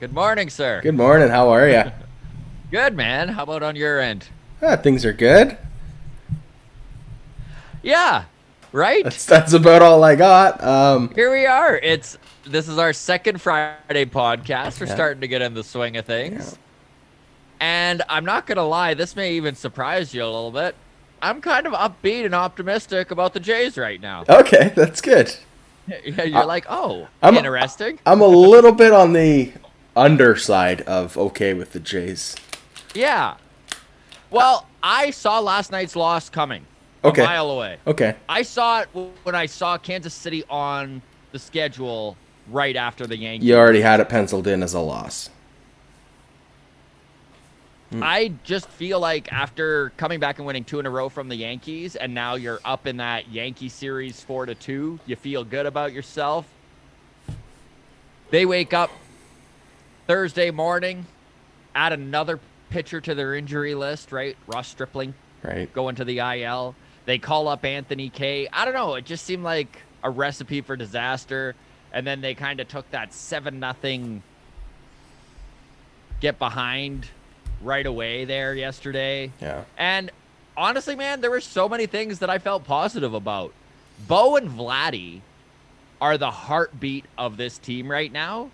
Good morning, sir. Good morning. How are you? Good, man. How about on your end? Things are good. Yeah, right? That's about all I got. Here we are. This is our second Friday podcast. We're Yeah, starting to get in the swing of yeah. things. And I'm not going to lie, this may even surprise you a little bit. I'm kind of upbeat and optimistic about the Jays right now. Okay, that's good. Yeah, you're I, like, "Oh, I'm interesting." I'm a little bit on the underside of okay with the Jays. Yeah. Well, I saw last night's loss coming a Okay, mile away. okay. I saw it when I saw Kansas City on the schedule right after the Yankees. You already had it penciled in as a loss. I just feel like after coming back and winning two in a row from the Yankees, and now you're up in that Yankee series 4-2, you feel good about yourself. They wake up Thursday morning, add another pitcher to their injury list, right? Ross Stripling Right. going to the IL. They call up Anthony Kay. I don't know. It just seemed like a recipe for disaster. And then they kind of took that 7-0 get behind right away there yesterday. Yeah. And honestly, man, there were so many things that I felt positive about. Bo and Vladdy are the heartbeat of this team right now.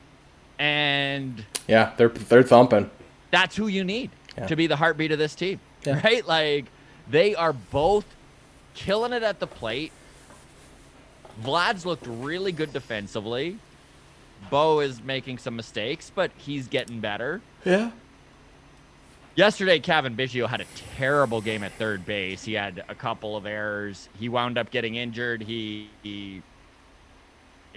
And Yeah, they're thumping. that's who you need to be the heartbeat of this team, Yeah. right? Like, they are both killing it at the plate. Vlad's looked really good defensively. Bo is making some mistakes, but he's getting better. Yeah. Yesterday, Cavan Biggio had a terrible game at third base. He had a couple of errors. He wound up getting injured. It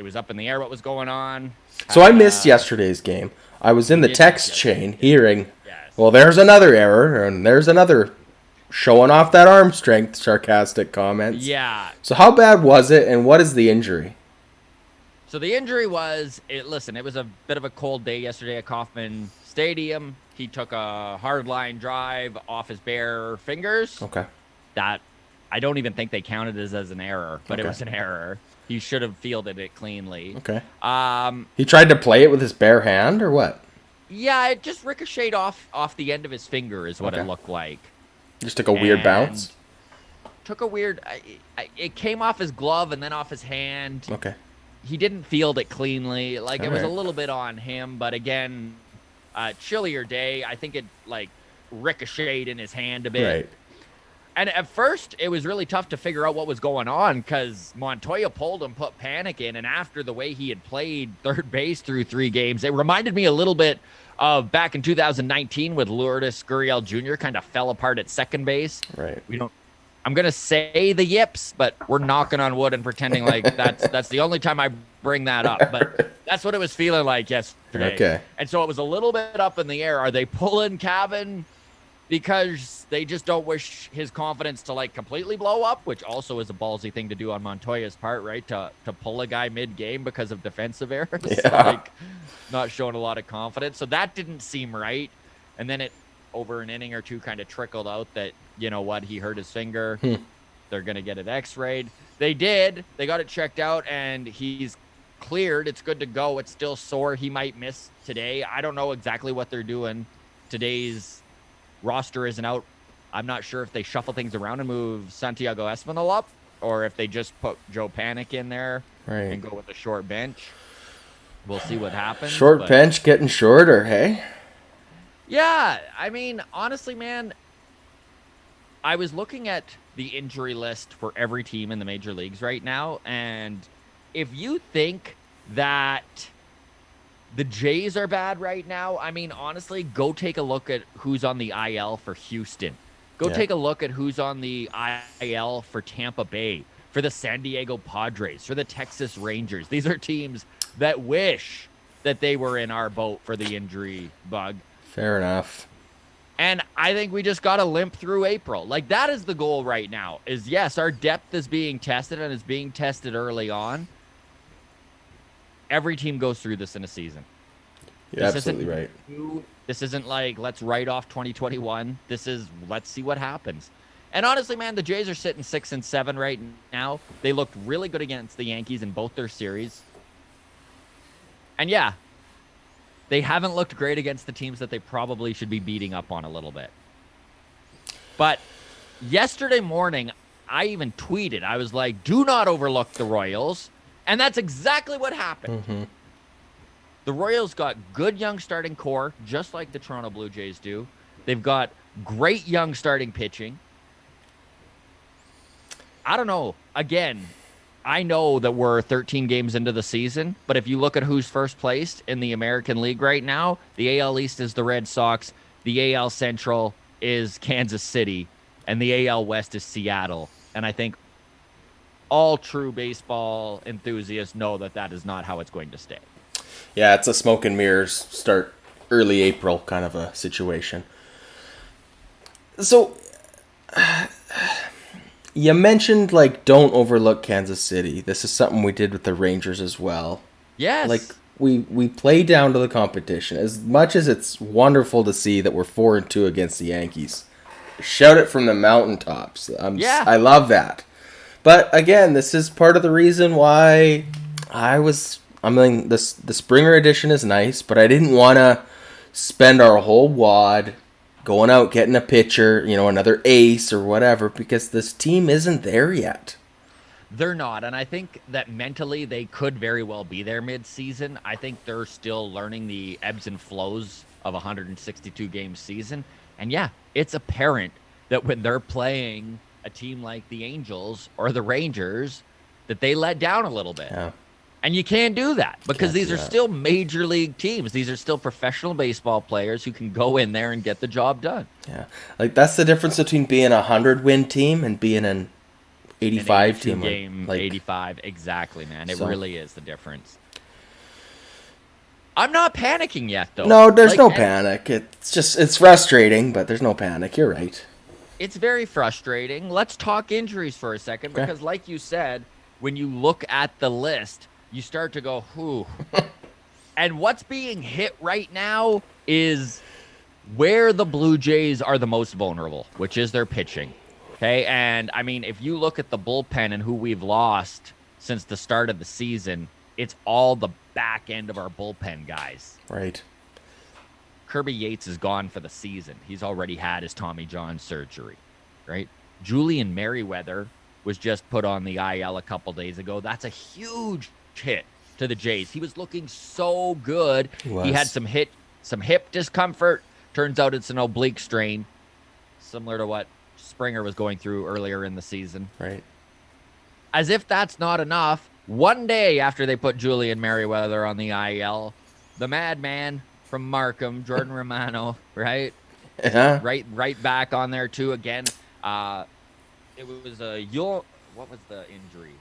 was up in the air what was going on. So I missed yesterday's game. I was in the text chain hearing, Yes. well, there's another error, and there's another showing off that arm strength, sarcastic comments. Yeah. So how bad was it, and what is the injury? So the injury was, it was a bit of a cold day yesterday at Kauffman Stadium. He took a hard line drive off his bare fingers. Okay. That, I don't even think they counted as an error, but it Okay. was an error. He should have fielded it cleanly. Okay. Um, He tried to play it with his bare hand, or what? yeah, it just ricocheted off the end of his finger is what it Okay. looked like. Just took a weird And bounce? Took a weird, it came off his glove and then off his hand. Okay. He didn't field it cleanly. Like, it was a Alright. little bit on him, but again, chillier day. I think it like ricocheted in his hand a bit. Right. And at first, it was really tough to figure out what was going on because Montoya pulled him, put panic in, and after the way he had played third base through 3 games, it reminded me a little bit of back in 2019 with Lourdes Guriel Jr. kind of fell apart at second base. Right. I'm gonna say the yips, but we're knocking on wood and pretending like that's the only time I bring that up. But that's what it was feeling like yesterday. Okay. And so it was a little bit up in the air. Are they pulling Cavan because they just don't wish his confidence to like completely blow up, which also is a ballsy thing to do on Montoya's part, right? To pull a guy mid-game because of defensive errors. Yeah. Like, not showing a lot of confidence. So that didn't seem right. And then it, over an inning or two, kind of trickled out that, you know what, he hurt his finger. They're going to get it x-rayed. They did. They got it checked out, and he's cleared. It's good to go. It's still sore. He might miss today. I don't know exactly what they're doing. Today's roster isn't out. I'm not sure if they shuffle things around and move Santiago Espinal up, or if they just put Joe Panic in there and go with a short bench. We'll see what happens. Short bench getting shorter, hey? Yeah, I mean, honestly, man, I was looking at the injury list for every team in the major leagues right now, and if you think that the Jays are bad right now, I mean, honestly, go take a look at who's on the IL for Houston. Go take a look at who's on the IL for Tampa Bay, for the San Diego Padres, for the Texas Rangers. These are teams that wish that they were in our boat for the injury bug. Fair enough. And I think we just got to limp through April. Like, that is the goal right now, is yes, our depth is being tested and is being tested early on. Every team goes through this in a season. You're absolutely right. This isn't like, let's write off 2021. This is, let's see what happens. And honestly, man, the Jays are sitting 6-7 right now. They looked really good against the Yankees in both their series. And yeah, they haven't looked great against the teams that they probably should be beating up on a little bit. But yesterday morning, I even tweeted, I was like, do not overlook the Royals. And that's exactly what happened. Mm-hmm. The Royals got good young starting core, just like the Toronto Blue Jays do. They've got great young starting pitching. I don't know. Again, I know that we're 13 games into the season, but if you look at who's first placed in the American League right now, the AL East is the Red Sox, the AL Central is Kansas City, and the AL West is Seattle. And I think all true baseball enthusiasts know that that is not how it's going to stay. Yeah, it's a smoke and mirrors start early April kind of a situation. So, you mentioned, like, don't overlook Kansas City. This is something we did with the Rangers as well. Yes. Like, we play down to the competition. As much as it's wonderful to see that we're 4-2 against the Yankees, shout it from the mountaintops. I love that. But, again, this is part of the reason why the Springer edition is nice, but I didn't want to spend our whole wad going out getting a pitcher, another ace or whatever, because this team isn't there yet. They're not, and I think that mentally they could very well be there mid-season. I think they're still learning the ebbs and flows of a 162-game season. And yeah, it's apparent that when they're playing a team like the Angels or the Rangers, that they let down a little bit. Yeah. And you can't do that because these are still major league teams. These are still professional baseball players who can go in there and get the job done. Yeah. Like, that's the difference between being a 100-win team and being an 85 team. Game, 85. Exactly, man. It really is the difference. I'm not panicking yet, though. No, there's no panic. It's frustrating, but there's no panic. You're right. It's very frustrating. Let's talk injuries for a second because, like you said, when you look at the list, you start to go, whew. And what's being hit right now is where the Blue Jays are the most vulnerable, which is their pitching. Okay, and I mean, if you look at the bullpen and who we've lost since the start of the season, it's all the back end of our bullpen guys. Right. Kirby Yates is gone for the season. He's already had his Tommy John surgery, right? Julian Merriweather was just put on the IL a couple days ago. That's a huge hit to the Jays. He was looking so good. He had some hip discomfort. Turns out it's an oblique strain, similar to what Springer was going through earlier in the season. Right. As if that's not enough, one day after they put Julian Merriweather on the IL, the madman from Markham, Jordan Romano, right? Yeah. Right back on there too again. It was what was the injury?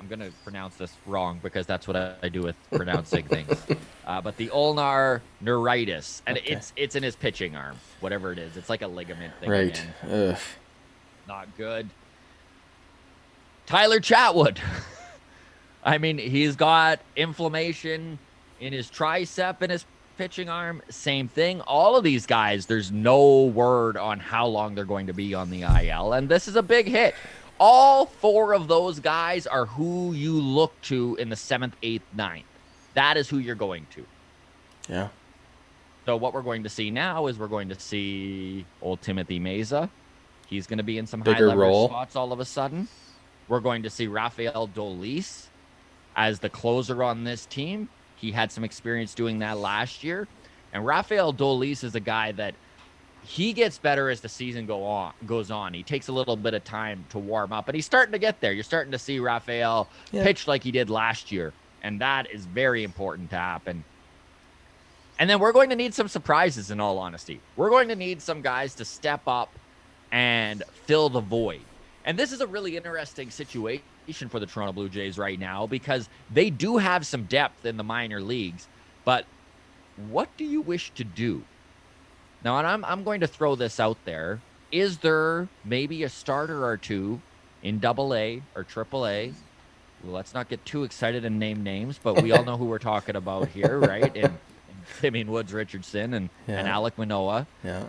I'm going to pronounce this wrong because that's what I do with pronouncing things. But the ulnar neuritis, and it's in his pitching arm, whatever it is. It's like a ligament thing. Right. Ugh. Not good. Tyler Chatwood. I mean, he's got inflammation in his tricep and his pitching arm. Same thing. All of these guys, there's no word on how long they're going to be on the IL, and this is a big hit. All four of those guys are who you look to in the 7th, 8th, 9th. That is who you're going to. Yeah. So what we're going to see now is we're going to see old Timothy Meza. He's going to be in some bigger high-leverage role spots all of a sudden. We're going to see Rafael Dolis as the closer on this team. He had some experience doing that last year. And Rafael Dolis is a guy that he gets better as the season goes on. He takes a little bit of time to warm up, but he's starting to get there. You're starting to see Rafael pitch like he did last year, and that is very important to happen. And then we're going to need some surprises, in all honesty. We're going to need some guys to step up and fill the void. And this is a really interesting situation for the Toronto Blue Jays right now because they do have some depth in the minor leagues, but what do you wish to do? Now, and I'm going to throw this out there. Is there maybe a starter or two in AA or AAA? Well, let's not get too excited and name names, but we all know who we're talking about here, right? And Simeon Woods Richardson and Alec Manoah. Yeah.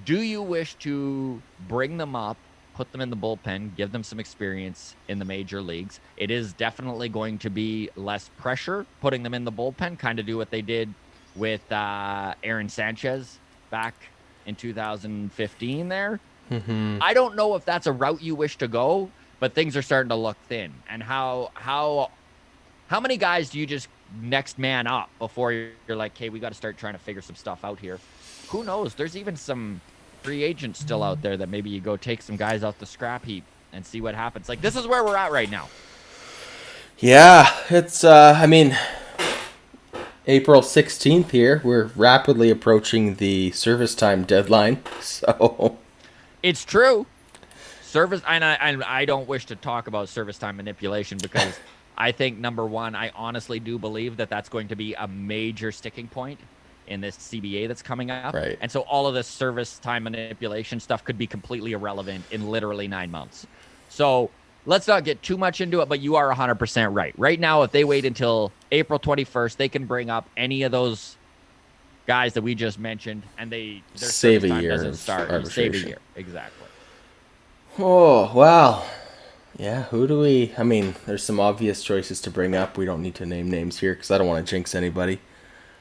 Do you wish to bring them up, put them in the bullpen, give them some experience in the major leagues? It is definitely going to be less pressure putting them in the bullpen, kind of do what they did with Aaron Sanchez back in 2015 there. Mm-hmm. I don't know if that's a route you wish to go, but things are starting to look thin. And how many guys do you just next man up before you're like, hey, we got to start trying to figure some stuff out here? Who knows? There's even some free agents still out there that maybe you go take some guys off the scrap heap and see what happens. Like, this is where we're at right now. Yeah, it's, April 16th here. We're rapidly approaching the service time deadline, so... It's true. Service, and I don't wish to talk about service time manipulation because I think, number one, I honestly do believe that that's going to be a major sticking point in this CBA that's coming up. Right. And so all of this service time manipulation stuff could be completely irrelevant in literally 9 months. So let's not get too much into it, but you are 100% right. Right now, if they wait until April 21st, they can bring up any of those guys that we just mentioned, and their save a time year doesn't start. arbitration. Save a year, exactly. Oh, wow. Yeah, who do we... there's some obvious choices to bring up. We don't need to name names here because I don't want to jinx anybody.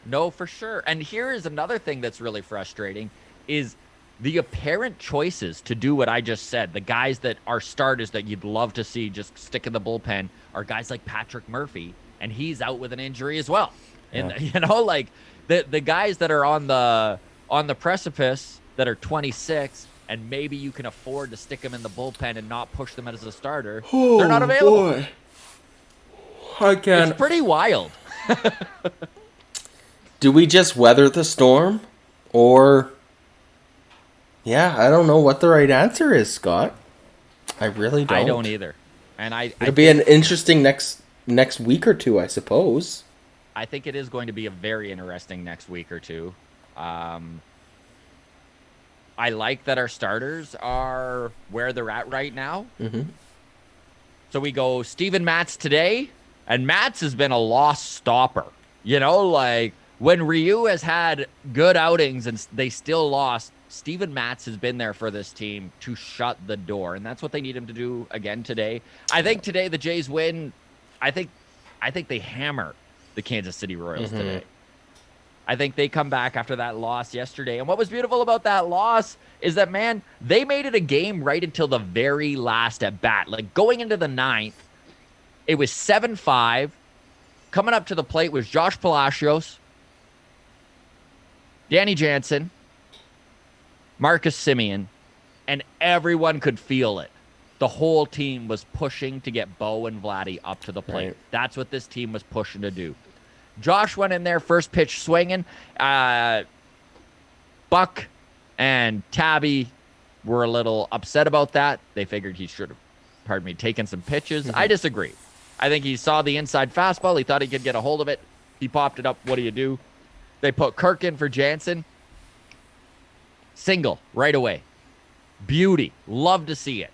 No, for sure. And here is another thing that's really frustrating is the apparent choices to do what I just said. The guys that are starters that you'd love to see just stick in the bullpen are guys like Patrick Murphy, and he's out with an injury as well. Yeah. And, the guys that are on the precipice that are 26 and maybe you can afford to stick them in the bullpen and not push them as a starter, they're not available. Boy. I can't. It's pretty wild. Do we just weather the storm? Or... Yeah, I don't know what the right answer is, Scott. I really don't. I don't either. And It'll be an interesting next week or two, I suppose. I think it is going to be a very interesting next week or two. I like that our starters are where they're at right now. Mm-hmm. So we go Steven Matz today, and Matz has been a lost stopper. When Ryu has had good outings and they still lost, Steven Matz has been there for this team to shut the door, and that's what they need him to do again today. I think today the Jays win. I think they hammer the Kansas City Royals today. I think they come back after that loss yesterday. And what was beautiful about that loss is that, man, they made it a game right until the very last at bat. Like, going into the ninth, it was 7-5. Coming up to the plate was Josh Palacios, Danny Jansen, Marcus Simeon, and everyone could feel it. The whole team was pushing to get Bo and Vladdy up to the plate. Right. That's what this team was pushing to do. Josh went in there, first pitch swinging. Buck and Tabby were a little upset about that. They figured he should have, taken some pitches. I disagree. I think he saw the inside fastball. He thought he could get a hold of it. He popped it up. What do? They put Kirk in for Jansen. Single right away. Beauty. Love to see it.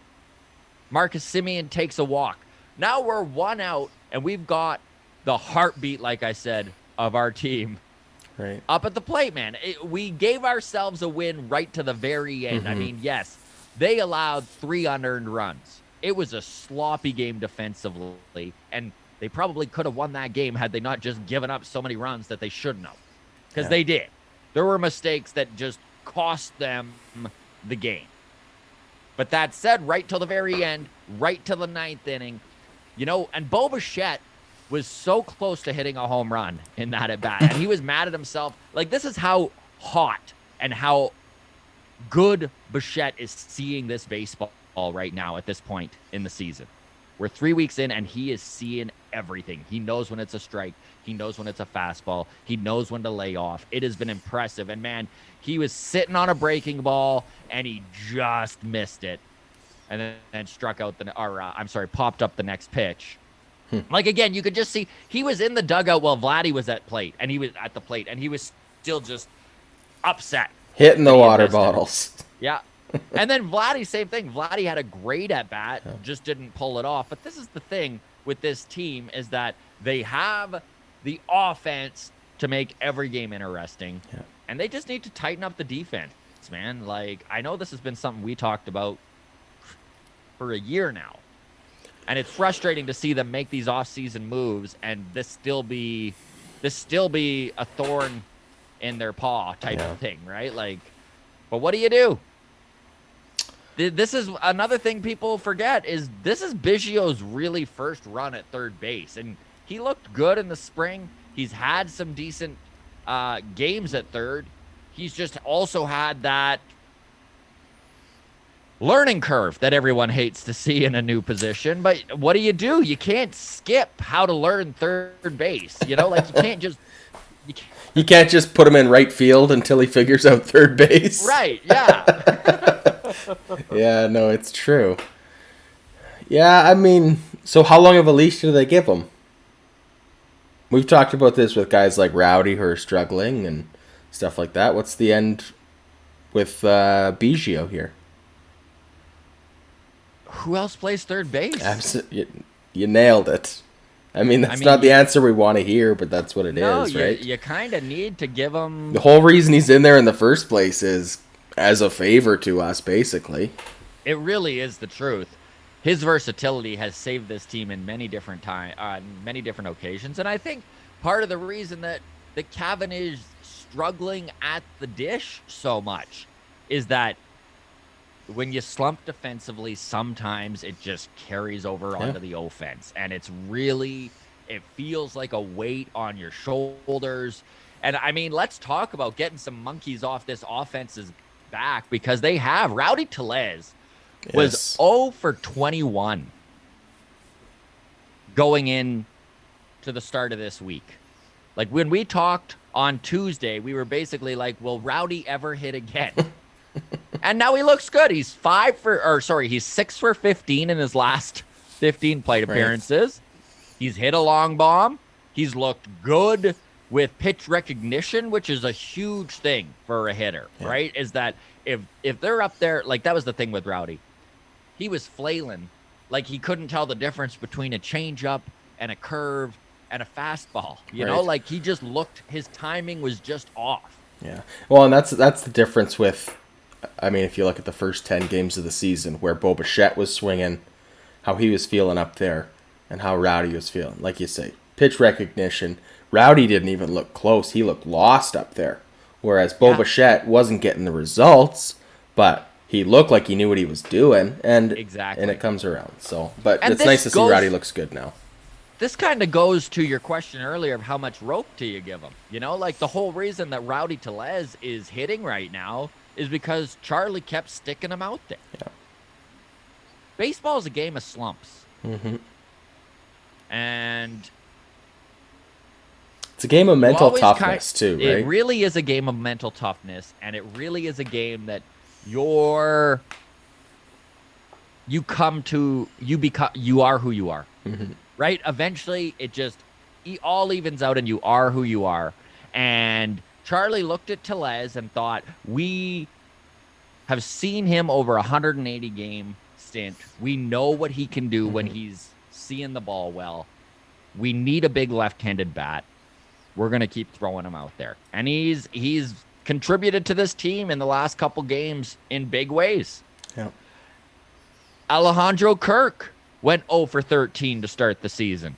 Marcus Simeon takes a walk. Now we're one out, and we've got the heartbeat, like I said, of our team right up at the plate, man. We gave ourselves a win right to the very end. I mean, yes, they allowed 3 unearned runs. It was a sloppy game defensively, and they probably could have won that game had they not just given up so many runs that they shouldn't have, because they did. There were mistakes that just cost them the game. But that said, right till the very end, right till the 9th inning, and Bo Bichette was so close to hitting a home run in that at bat, and he was mad at himself. Like, this is how hot and how good Bichette is seeing this baseball right now at this point in the season. We're 3 weeks in, and he is seeing everything. He knows when it's a strike. He knows when it's a fastball. He knows when to lay off. It has been impressive. And, man, he was sitting on a breaking ball, and he just missed it. And then struck out popped up the next pitch. Like, again, you could just see he was in the dugout while Vladdy was at the plate, and he was still just upset. Hitting the water bottles. Yeah. And then Vladdy, same thing. Vladdy had a great at-bat, just didn't pull it off. But this is the thing with this team, is that they have the offense to make every game interesting, and they just need to tighten up the defense, man. Like, I know this has been something we talked about for a year now. And it's frustrating to see them make these off-season moves and this still be a thorn in their paw type of thing, right? Like, but what do? This is another thing people forget is this is Biggio's really first run at third base, and he looked good in the spring. He's had some decent games at third. He's just also had that learning curve that everyone hates to see in a new position. But what do? You can't skip how to learn third base. You know, like you can't just you can't just put him in right field until he figures out third base. Right? Yeah. Yeah, no, it's true. Yeah, I mean, so how long of a leash do they give him? We've talked about this with guys like Rowdy who are struggling and stuff like that. What's the end with Biggio here? Who else plays third base? Absolutely, you nailed it. I mean, that's not the answer we want to hear, but that's what it is, right? You kind of need to give him... The whole reason he's in there in the first place is as a favor to us, basically. It really is the truth. His versatility has saved this team in many different many different occasions, and I think part of the reason that Cavan is struggling at the dish so much is that when you slump defensively, sometimes it just carries over onto the offense, and it feels like a weight on your shoulders. And I mean, let's talk about getting some monkeys off this offense's back, because they have. Rowdy Tellez was 0 for 21 going in to the start of this week. Like, when we talked on Tuesday, we were basically like, will Rowdy ever hit again? And now he looks good. He's 6 for 15 in his last 15 plate appearances. He's hit a long bomb. He's looked good with pitch recognition, which is a huge thing for a hitter, right? Is that if they're up there, like that was the thing with Rowdy. He was flailing, like he couldn't tell the difference between a changeup and a curve and a fastball. You know, like he just looked, his timing was just off. Yeah. Well, and that's the difference with, I mean, if you look at the first 10 games of the season where Bo Bichette was swinging, how he was feeling up there, and how Rowdy was feeling. Like you say, pitch recognition. Rowdy didn't even look close. He looked lost up there. Whereas Bo Bichette wasn't getting the results, but he looked like he knew what he was doing, and and it comes around. So, but it's nice to see Rowdy looks good now. This kind of goes to your question earlier of how much rope do you give him? You know, like the whole reason that Rowdy Tellez is hitting right now is because Charlie kept sticking him out there. Yeah. Baseball is a game of slumps. Mm-hmm. And it's a game of mental toughness too, right? It really is a game of mental toughness, and it really is a game that you are who you are. Mm-hmm. Right? Eventually, it just all evens out, and you are who you are. And Charlie looked at Tellez and thought, we have seen him over a 180-game stint. We know what he can do when he's seeing the ball well. We need a big left-handed bat. We're going to keep throwing him out there. And he's contributed to this team in the last couple games in big ways. Yeah. Alejandro Kirk went 0 for 13 to start the season.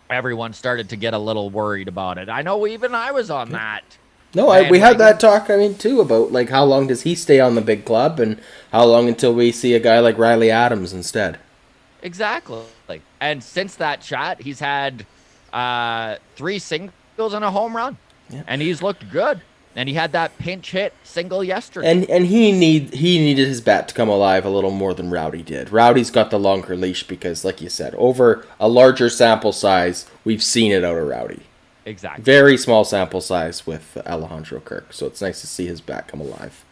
Everyone started to get a little worried about it. I know even I was on that. No, we had that talk, too, about, like, how long does he stay on the big club and how long until we see a guy like Riley Adams instead. Exactly. And since that shot, he's had 3 singles and a home run. Yeah. And he's looked good. And he had that pinch hit single yesterday. And he needed his bat to come alive a little more than Rowdy did. Rowdy's got the longer leash because, like you said, over a larger sample size, we've seen it out of Rowdy. Exactly. Very small sample size with Alejandro Kirk. So it's nice to see his bat come alive.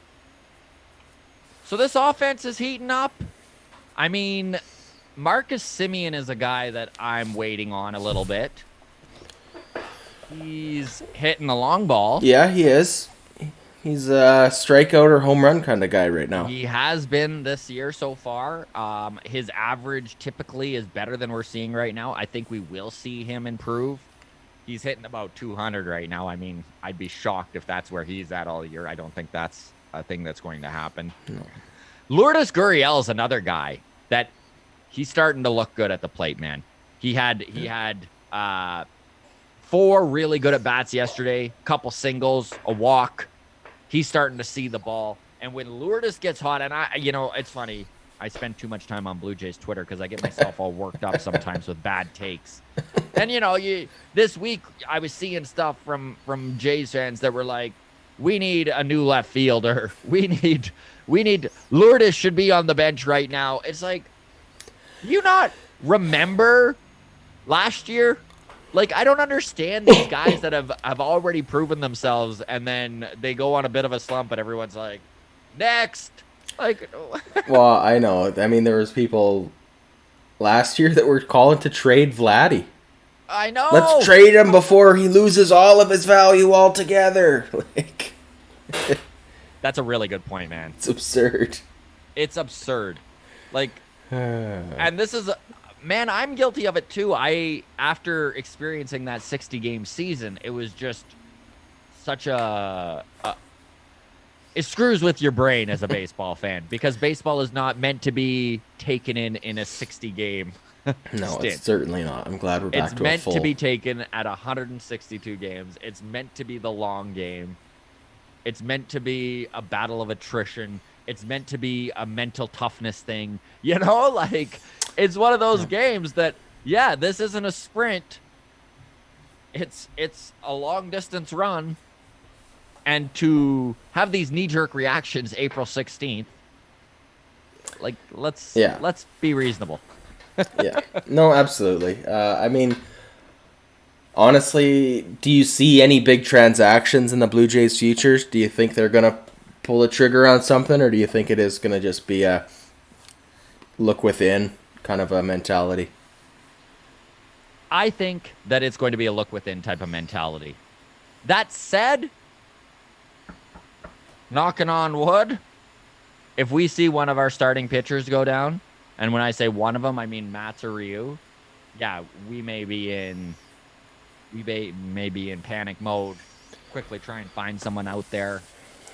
So this offense is heating up. I mean, Marcus Simeon is a guy that I'm waiting on a little bit. He's hitting a long ball. Yeah, he is. He's a strikeout or home run kind of guy right now. He has been this year so far. His average typically is better than we're seeing right now. I think we will see him improve. He's hitting about 200 right now. I mean, I'd be shocked if that's where he's at all year. I don't think that's a thing that's going to happen. No. Lourdes Guriel is another guy that he's starting to look good at the plate, man. He had 4 really good at bats yesterday, couple singles, a walk. He's starting to see the ball. And when Lourdes gets hot, and it's funny, I spend too much time on Blue Jays Twitter because I get myself all worked up sometimes with bad takes. And this week I was seeing stuff from Jays fans that were like, we need a new left fielder. We need Lourdes should be on the bench right now. It's like, you not remember last year? Like, I don't understand these guys that have already proven themselves, and then they go on a bit of a slump, and everyone's like, next. Like, well, I know. I mean, there was people last year that were calling to trade Vladdy. I know. Let's trade him before he loses all of his value altogether. Like, that's a really good point, man. It's absurd. It's absurd. Like, and this is, man, I'm guilty of it too. After experiencing that 60-game season, it was just such it screws with your brain as a baseball fan, because baseball is not meant to be taken in a 60-game No, stint. It's certainly not. I'm glad we're back to a full. It's meant to be taken at 162 games. It's meant to be the long game. It's meant to be a battle of attrition. It's meant to be a mental toughness thing. Like, it's one of those games that, this isn't a sprint. It's a long distance run. And to have these knee-jerk reactions April 16th, like, let's be reasonable. Yeah. No, absolutely. I mean, honestly, do you see any big transactions in the Blue Jays' futures? Do you think they're going to pull a trigger on something, or do you think it is going to just be a look within kind of a mentality? I think that it's going to be a look within type of mentality. That said, knocking on wood, if we see one of our starting pitchers go down, and when I say one of them, I mean Mats or Ryu, we may be in panic mode, quickly try and find someone out there.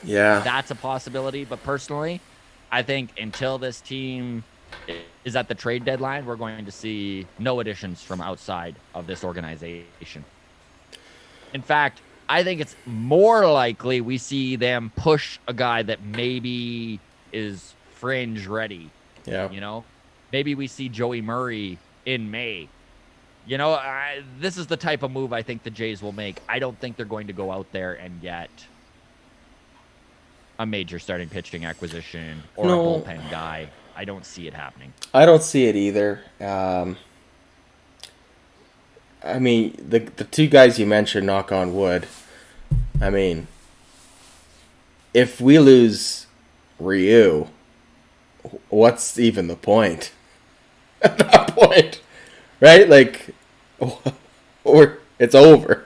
Yeah. That's a possibility, but personally, I think until this team is at the trade deadline, we're going to see no additions from outside of this organization. In fact, I think it's more likely we see them push a guy that maybe is fringe ready. Yeah. Maybe we see Joey Murray in May. This is the type of move I think the Jays will make. I don't think they're going to go out there and get a major starting pitching acquisition or a bullpen guy. I don't see it happening. I don't see it either. I mean, the two guys you mentioned, knock on wood, I mean, if we lose Ryu, what's even the point? At that point, right? Like, or it's over.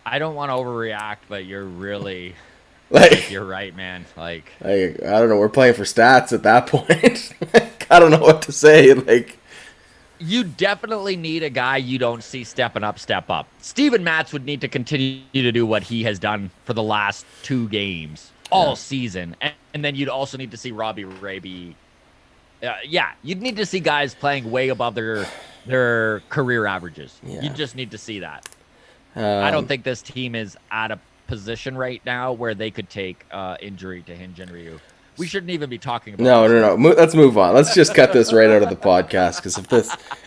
I don't want to overreact, but you're really, you're right, man. I don't know. We're playing for stats at that point. I don't know what to say. Like, you definitely need a guy you don't see step up. Steven Matz would need to continue to do what he has done for the last 2 games all season. And then you'd also need to see Robbie Ray be... you'd need to see guys playing way above their career averages. Yeah. You just need to see that. I don't think this team is at a position right now where they could take injury to Hinge and Ryu. We shouldn't even be talking about No. Let's move on. Let's just cut this right out of the podcast, because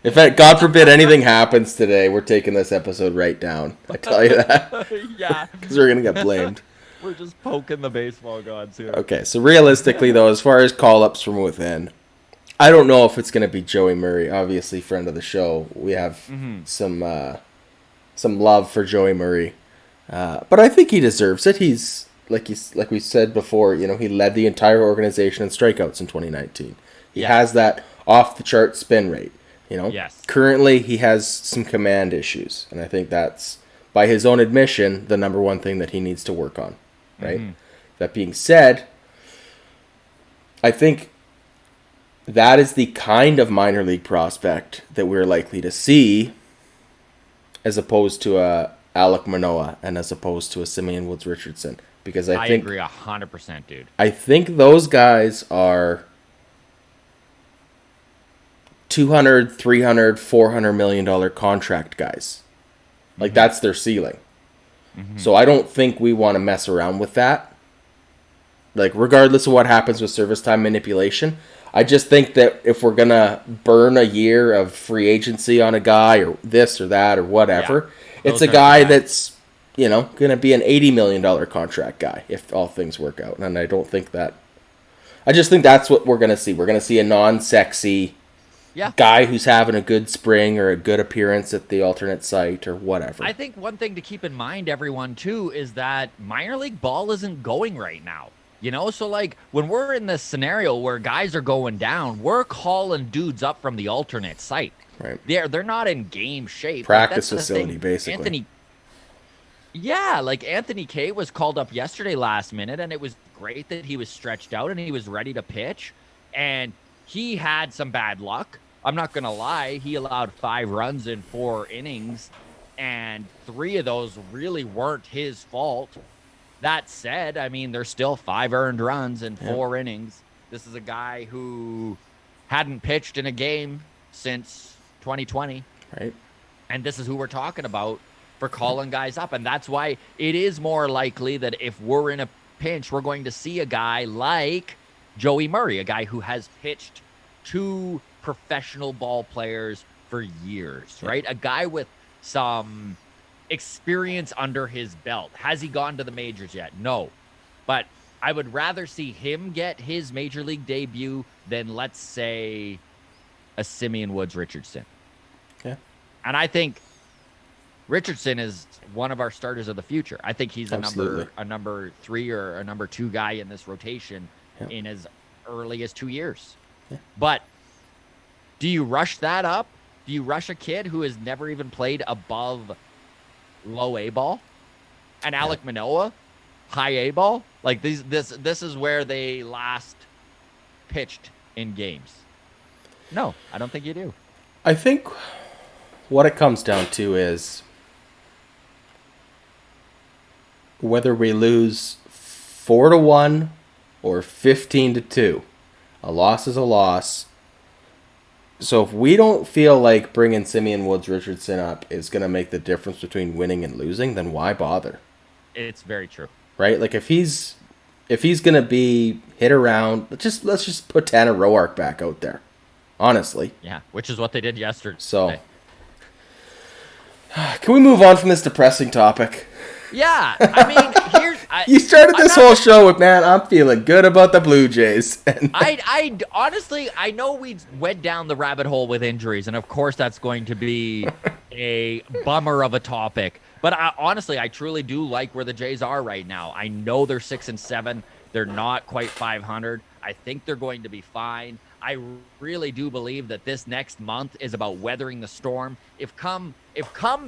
if God forbid anything happens today, we're taking this episode right down. I tell you that. Yeah. Because we're going to get blamed. We're just poking the baseball gods here. Okay, so realistically, though, as far as call-ups from within, I don't know if it's going to be Joey Murray. Obviously, friend of the show. We have some love for Joey Murray. But I think he deserves it. He's... Like we said before, he led the entire organization in strikeouts in 2019. He has that off-the-chart spin rate, Yes. Currently, he has some command issues, and I think that's, by his own admission, the number one thing that he needs to work on, right? Mm-hmm. That being said, I think that is the kind of minor league prospect that we're likely to see, as opposed to a Alek Manoah and as opposed to a Simeon Woods Richardson. Because I think, agree 100%, dude. I think those guys are $200, $300, $400 million contract guys. Like, that's their ceiling. So I don't think we want to mess around with that. Like, regardless of what happens with service time manipulation, I just think that if we're going to burn a year of free agency on a guy or this or that or whatever, it's a guy that's, you know, going to be an $80 million contract guy if all things work out. And I don't think that... I just think that's what we're going to see. We're going to see a non-sexy guy who's having a good spring or a good appearance at the alternate site or whatever. I think one thing to keep in mind, everyone, too, is that minor league ball isn't going right now. You know, so like when we're in this scenario where guys are going down, we're calling dudes up from the alternate site. Right. They're not in game shape. Practice facility, basically. Anthony Kay was called up yesterday last minute, and it was great that he was stretched out and he was ready to pitch. And he had some bad luck. I'm not going to lie. He allowed 5 runs in 4 innings, and 3 of those really weren't his fault. That said, I mean, there's still 5 earned runs in 4 innings. This is a guy who hadn't pitched in a game since 2020. Right. And this is who we're talking about for calling guys up. And that's why it is more likely that if we're in a pinch, we're going to see a guy like Joey Murray, a guy who has pitched to professional ball players for years, right? A guy with some experience under his belt. Has he gone to the majors yet? No. But I would rather see him get his major league debut than, let's say, a Simeon Woods Richardson. Yeah. And I think Richardson is one of our starters of the future. I think he's a number 3 or a number 2 guy in this rotation in as early as 2 years. Yeah. But do you rush that up? Do you rush a kid who has never even played above low A ball? And Alek Manoah, high A ball? Like this is where they last pitched in games. No, I don't think you do. I think what it comes down to is whether we lose 4-1 or 15-2. A loss is a loss. So if we don't feel like bringing Simeon Woods Richardson up is going to make the difference between winning and losing, then why bother? It's very true. Right? Like if he's going to be hit around, let's just put Tanner Roark back out there. Honestly. Yeah, which is what they did yesterday. So can we move on from this depressing topic? Yeah, I mean, you started this whole show with, man, I'm feeling good about the Blue Jays. I honestly, I know we went down the rabbit hole with injuries, and of course that's going to be a bummer of a topic. But honestly, I truly do like where the Jays are right now. I know they're 6-7. They're not quite 500. I think they're going to be fine. I really do believe that this next month is about weathering the storm. If come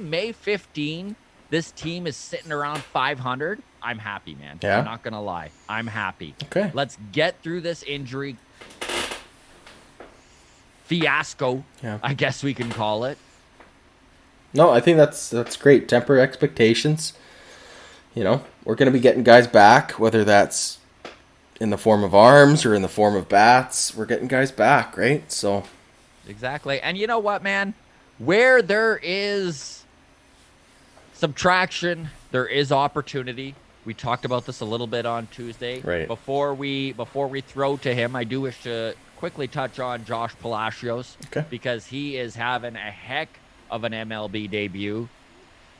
May 15, this team is sitting around 500, I'm happy, man. Yeah. I'm not going to lie. I'm happy. Okay. Let's get through this injury fiasco, I guess we can call it. No, I think that's great. Temper expectations. You know, we're going to be getting guys back, whether that's in the form of arms or in the form of bats. We're getting guys back, right? So exactly. And you know what, man? Where there is subtraction, there is opportunity. We talked about this a little bit on Tuesday. Right. Before we throw to him, I do wish to quickly touch on Josh Palacios. Okay. Because he is having a heck of an MLB debut.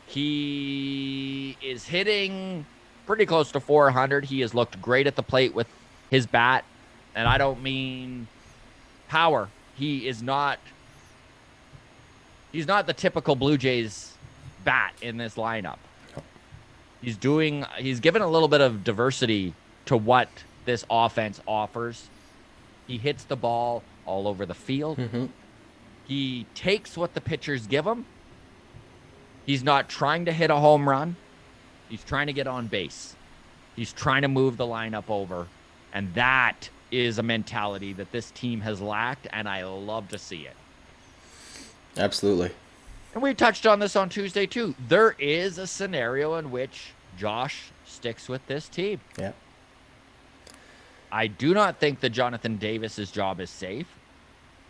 He is hitting pretty close to 400. He has looked great at the plate with his bat. And I don't mean power. He's not the typical Blue Jays bat in this lineup. He's given a little bit of diversity to what this offense offers. He hits the ball all over the field. Mm-hmm. He takes what the pitchers give him. He's not trying to hit a home run. He's trying to get on base. He's trying to move the lineup over. And that is a mentality that this team has lacked, and I love to see it. Absolutely. And we touched on this on Tuesday, too. There is a scenario in which Josh sticks with this team. Yeah. I do not think that Jonathan Davis's job is safe.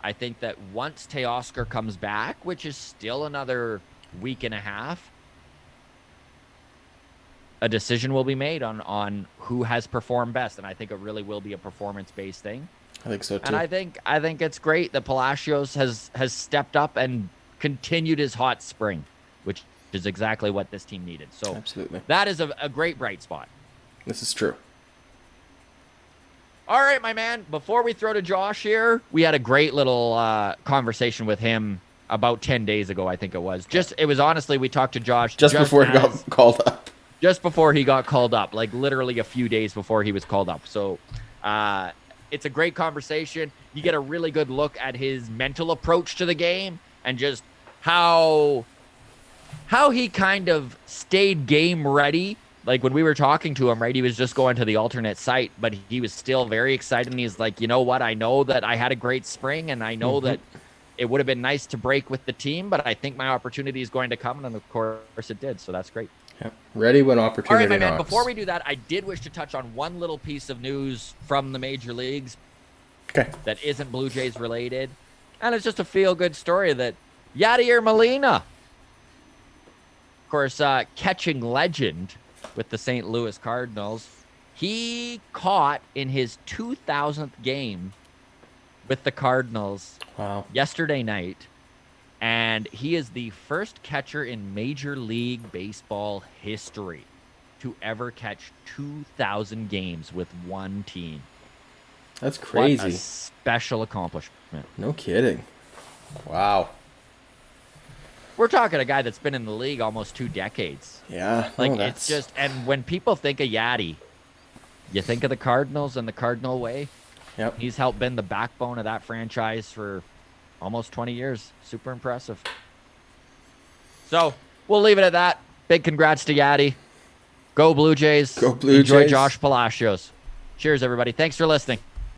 I think that once Teoscar comes back, which is still another week and a half, a decision will be made on who has performed best, and I think it really will be a performance-based thing. I think so too. And I think it's great that Palacios has stepped up and continued his hot spring, which is exactly what this team needed. So absolutely, that is a great bright spot. This is true. All right, my man. Before we throw to Josh here, we had a great little conversation with him about 10 days ago, I think it was. It was honestly, we talked to Josh just before he got called up. Just before he got called up, like literally a few days before he was called up. So it's a great conversation. You get a really good look at his mental approach to the game and just how he kind of stayed game ready. Like when we were talking to him, right, he was just going to the alternate site, but he was still very excited. And he's like, you know what? I know that I had a great spring, and I know that it would have been nice to break with the team, but I think my opportunity is going to come. And of course it did. So that's great. Yeah. Ready when opportunity knocks. All right, my man, knocks. before we do that, I did wish to touch on one little piece of news from the major leagues that isn't Blue Jays related. And it's just a feel-good story that Yadier Molina, of course, catching legend with the St. Louis Cardinals, he caught in his 2000th game with the Cardinals yesterday night, and he is the first catcher in Major League Baseball history to ever catch 2,000 games with one team. That's crazy. What a special accomplishment. No kidding. Wow. We're talking a guy that's been in the league almost 2 decades. Yeah. Like, it's just, and when people think of Yadi, you think of the Cardinals and the Cardinal way. Yep. He's helped been the backbone of that franchise for almost 20 years. Super impressive. So, we'll leave it at that. Big congrats to Yadi. Go Blue Jays. Go Blue Jays. Enjoy Josh Palacios. Cheers, everybody. Thanks for listening.